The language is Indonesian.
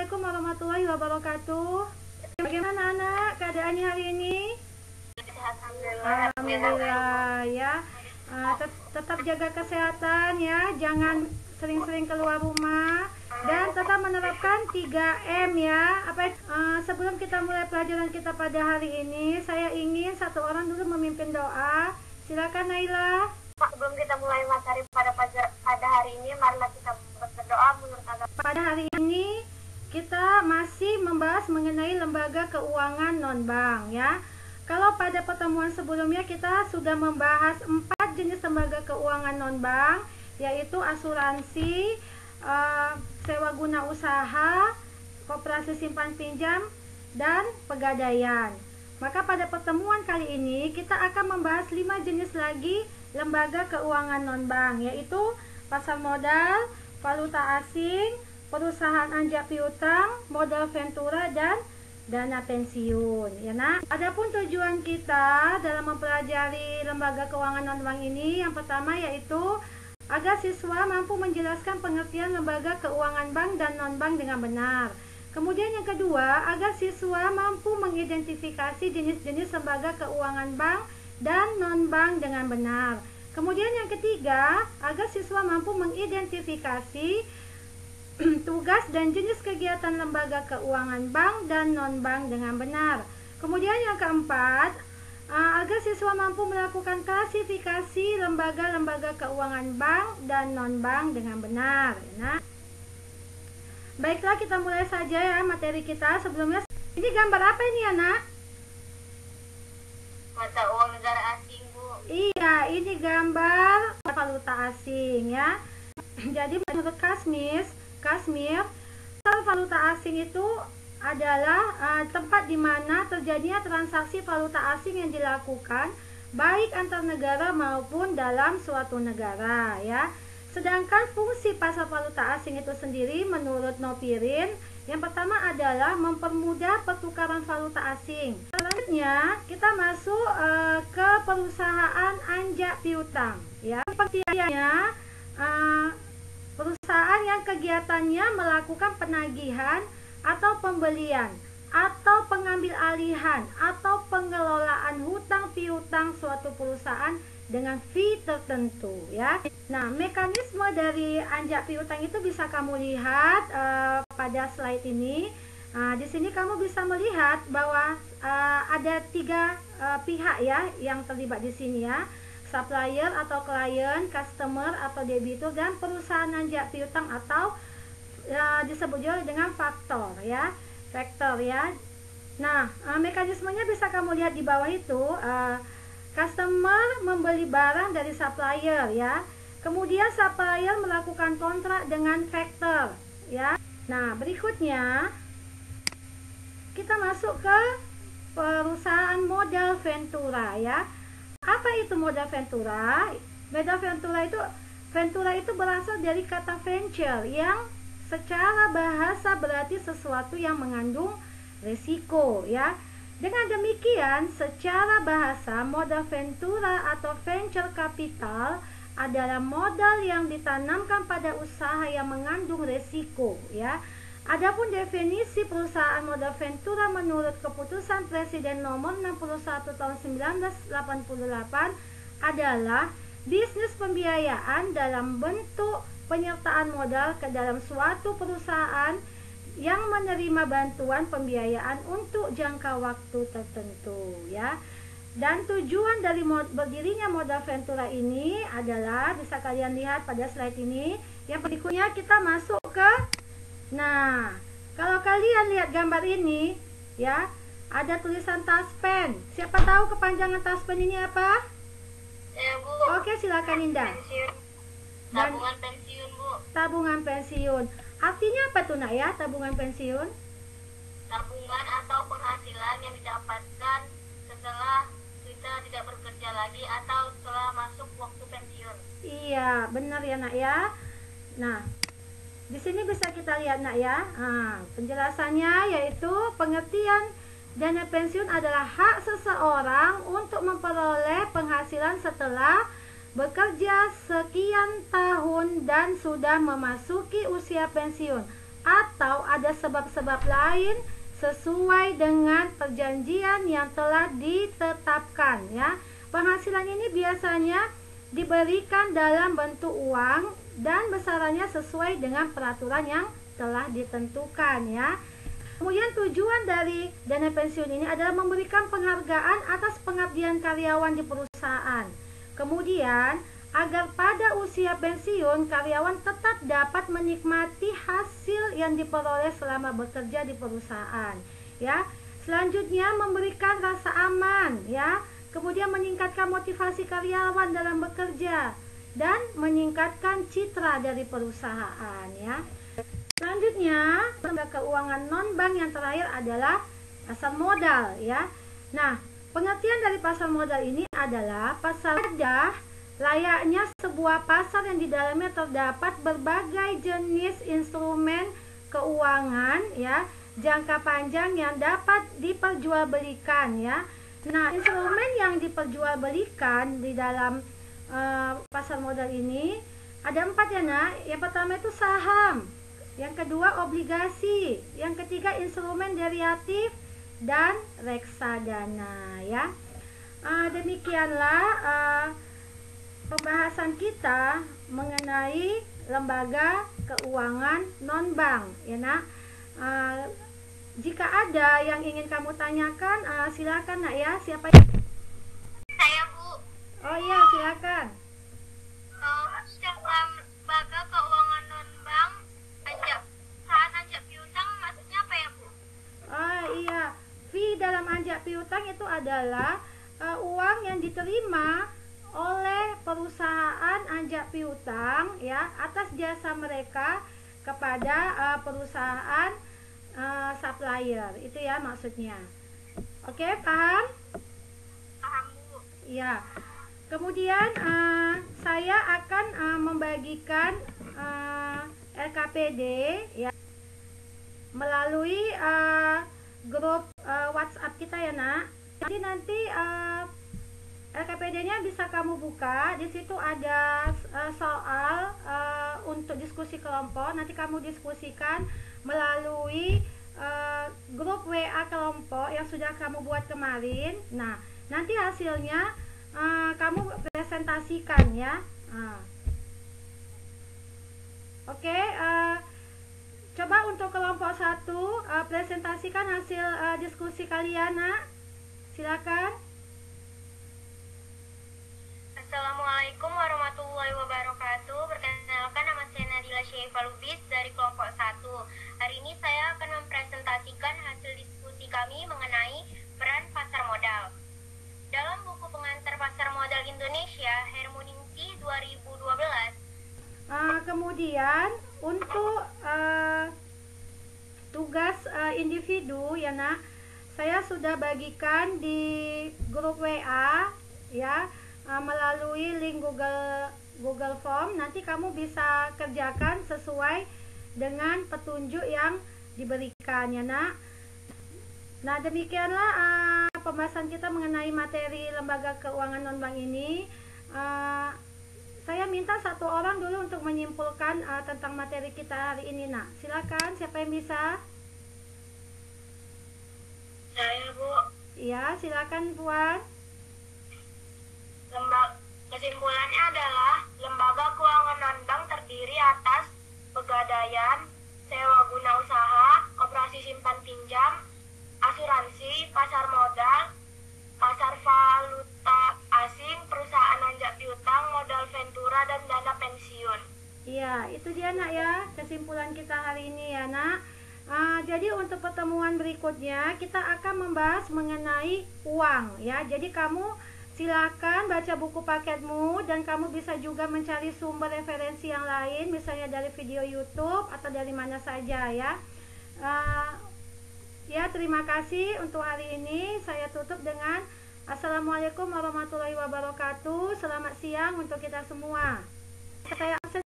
Assalamualaikum warahmatullahi wabarakatuh. Bagaimana anak keadaannya hari ini? Alhamdulillah ya. Tetap jaga kesehatan ya, jangan sering-sering keluar rumah dan tetap menerapkan 3M ya. Sebelum kita mulai pelajaran kita pada hari ini, saya ingin satu orang dulu memimpin doa. Silakan Naila. Sebelum kita mulai materi pada hari ini, marilah kita berdoa menurut agama. Pada hari ini kita masih membahas mengenai lembaga keuangan non-bank ya. Kalau pada pertemuan sebelumnya kita sudah membahas 4 jenis lembaga keuangan non-bank, yaitu asuransi, sewa guna usaha, koperasi simpan pinjam, dan pegadaian. Maka pada pertemuan kali ini kita akan membahas 5 jenis lagi lembaga keuangan non-bank, yaitu pasar modal, valuta asing, perusahaan anjak piutang, modal ventura, dan dana pensiun ya nak. Adapun tujuan kita dalam mempelajari lembaga keuangan non-bank ini, yang pertama yaitu agar siswa mampu menjelaskan pengertian lembaga keuangan bank dan non-bank dengan benar. Kemudian yang kedua, agar siswa mampu mengidentifikasi jenis-jenis lembaga keuangan bank dan non-bank dengan benar. Kemudian yang ketiga, agar siswa mampu mengidentifikasi tugas dan jenis kegiatan lembaga keuangan bank dan non-bank dengan benar. Kemudian yang keempat, agar siswa mampu melakukan klasifikasi lembaga-lembaga keuangan bank dan non-bank dengan benar. Nah, baiklah, kita mulai saja ya materi kita. Sebelumnya, ini gambar apa ini anak? Mata uang negara asing, Bu. Iya, ini gambar valuta asing ya. Jadi menurut Kasmir, valuta asing itu adalah tempat di mana terjadinya transaksi valuta asing yang dilakukan baik antar negara maupun dalam suatu negara ya. Sedangkan fungsi pasar valuta asing itu sendiri menurut Nopirin, yang pertama adalah mempermudah pertukaran valuta asing. Selanjutnya kita masuk ke perusahaan anjak piutang ya. Pengertiannya, perusahaan yang kegiatannya melakukan penagihan atau pembelian atau pengambil alihan atau pengelolaan hutang piutang suatu perusahaan dengan fee tertentu ya. Nah, mekanisme dari anjak piutang itu bisa kamu lihat pada slide ini. Di sini kamu bisa melihat bahwa ada 3 pihak ya yang terlibat di sini ya. Supplier atau klien, customer atau debitur, dan perusahaan anjak piutang atau disebut juga dengan faktor ya. Nah, mekanismenya bisa kamu lihat di bawah itu. Customer membeli barang dari supplier ya. Kemudian supplier melakukan kontrak dengan factor ya. Nah, berikutnya kita masuk ke perusahaan modal ventura ya. Apa itu modal ventura? Ventura itu berasal dari kata venture yang secara bahasa berarti sesuatu yang mengandung resiko ya. Dengan demikian, secara bahasa, modal ventura atau venture capital adalah modal yang ditanamkan pada usaha yang mengandung resiko ya. Adapun definisi perusahaan modal ventura menurut keputusan Presiden nomor 61 tahun 1988 adalah bisnis pembiayaan dalam bentuk penyertaan modal ke dalam suatu perusahaan yang menerima bantuan pembiayaan untuk jangka waktu tertentu ya. Dan tujuan dari berdirinya modal ventura ini adalah, bisa kalian lihat pada slide ini. Yang berikutnya kita masuk ke, nah, kalau kalian lihat gambar ini ya, ada tulisan taspen. Siapa tahu kepanjangan taspen ini apa? Bu. Oke, silakan Indah. Tabungan pensiun, Bu. Tabungan pensiun. Artinya apa tuh nak ya, tabungan pensiun? Tabungan atau penghasilan yang didapatkan setelah kita tidak bekerja lagi atau setelah masuk waktu pensiun. Iya, benar ya nak ya. Nah, di sini bisa kita lihat nak ya. Penjelasannya yaitu pengertian dana pensiun adalah hak seseorang untuk memperoleh penghasilan setelah bekerja sekian tahun dan sudah memasuki usia pensiun atau ada sebab-sebab lain sesuai dengan perjanjian yang telah ditetapkan ya. Penghasilan ini biasanya diberikan dalam bentuk uang dan besarannya sesuai dengan peraturan yang telah ditentukan ya. Kemudian tujuan dari dana pensiun ini adalah memberikan penghargaan atas pengabdian karyawan di perusahaan. Kemudian, agar pada usia pensiun karyawan tetap dapat menikmati hasil yang diperoleh selama bekerja di perusahaan, ya. Selanjutnya memberikan rasa aman, ya. Kemudian meningkatkan motivasi karyawan dalam bekerja dan meningkatkan citra dari perusahaan, ya. Selanjutnya, lembaga keuangan non-bank yang terakhir adalah pasar modal ya. Nah, pengertian dari pasar modal ini adalah pasar modal layaknya sebuah pasar yang di dalamnya terdapat berbagai jenis instrumen keuangan ya, jangka panjang yang dapat diperjualbelikan ya. Nah, instrumen yang diperjualbelikan di dalam pasar modal ini ada 4 ya nak. Yang pertama itu saham, yang kedua obligasi, yang ketiga instrumen derivatif dan reksadana ya. Demikianlah pembahasan kita mengenai lembaga keuangan non-bank ya nak. Jika ada yang ingin kamu tanyakan, silakan nak ya. Siapa? Saya Bu. Oh iya, silakan. Lembaga keuangan non-bank saat anjak piutang maksudnya apa ya Bu? Iya, fee dalam anjak piutang itu adalah uang yang diterima oleh perusahaan anjak piutang ya atas jasa mereka kepada perusahaan supplier. Itu ya maksudnya. Oke, paham? Paham Bu. Ya. Kemudian saya akan membagikan LKPD ya melalui grup WhatsApp kita ya nak. Nanti LKPD-nya bisa kamu buka. Di situ ada soal untuk diskusi kelompok. Nanti kamu diskusikan melalui grup WA kelompok yang sudah kamu buat kemarin. Nah, nanti hasilnya kamu presentasikan ya. Oke, coba untuk kelompok 1 presentasikan hasil diskusi kalian nak. Silakan. Assalamualaikum warahmatullahi wabarakatuh. Perkenalkan, nama saya Nadila Syaifah Lubis dari kelompok 1. Hari ini saya akan mempresentasikan hasil diskusi kami mengenai peran pasar modal. Dalam buku pengantar pasar modal Indonesia, Hermuningsi 2012. Kemudian untuk tugas individu ya nak, saya sudah bagikan di grup WA ya melalui link Google Form. Nanti kamu bisa kerjakan sesuai dengan petunjuk yang diberikan ya nak. Nah, demikianlah pembahasan kita mengenai materi lembaga keuangan non-bank ini. Saya minta 1 orang dulu untuk menyimpulkan tentang materi kita hari ini nak. Silakan, siapa yang bisa? Saya Bu. Iya, silakan Puan. Kesimpulannya adalah lembaga keuangan non-bank terdiri atas pegadaian, sewa guna usaha, koperasi simpan pinjam, asuransi, pasar modal, pasar valuta asing, perusahaan anjak piutang, modal ventura, dan dana pensiun. Iya, itu dia nak ya kesimpulan kita hari ini ya nak. Jadi untuk pertemuan berikutnya kita akan membahas mengenai uang ya. Jadi kamu silakan baca buku paketmu dan kamu bisa juga mencari sumber referensi yang lain, misalnya dari video YouTube atau dari mana saja ya. Ya, terima kasih untuk hari ini. Saya tutup dengan Assalamualaikum warahmatullahi wabarakatuh. Selamat siang untuk kita semua. Saya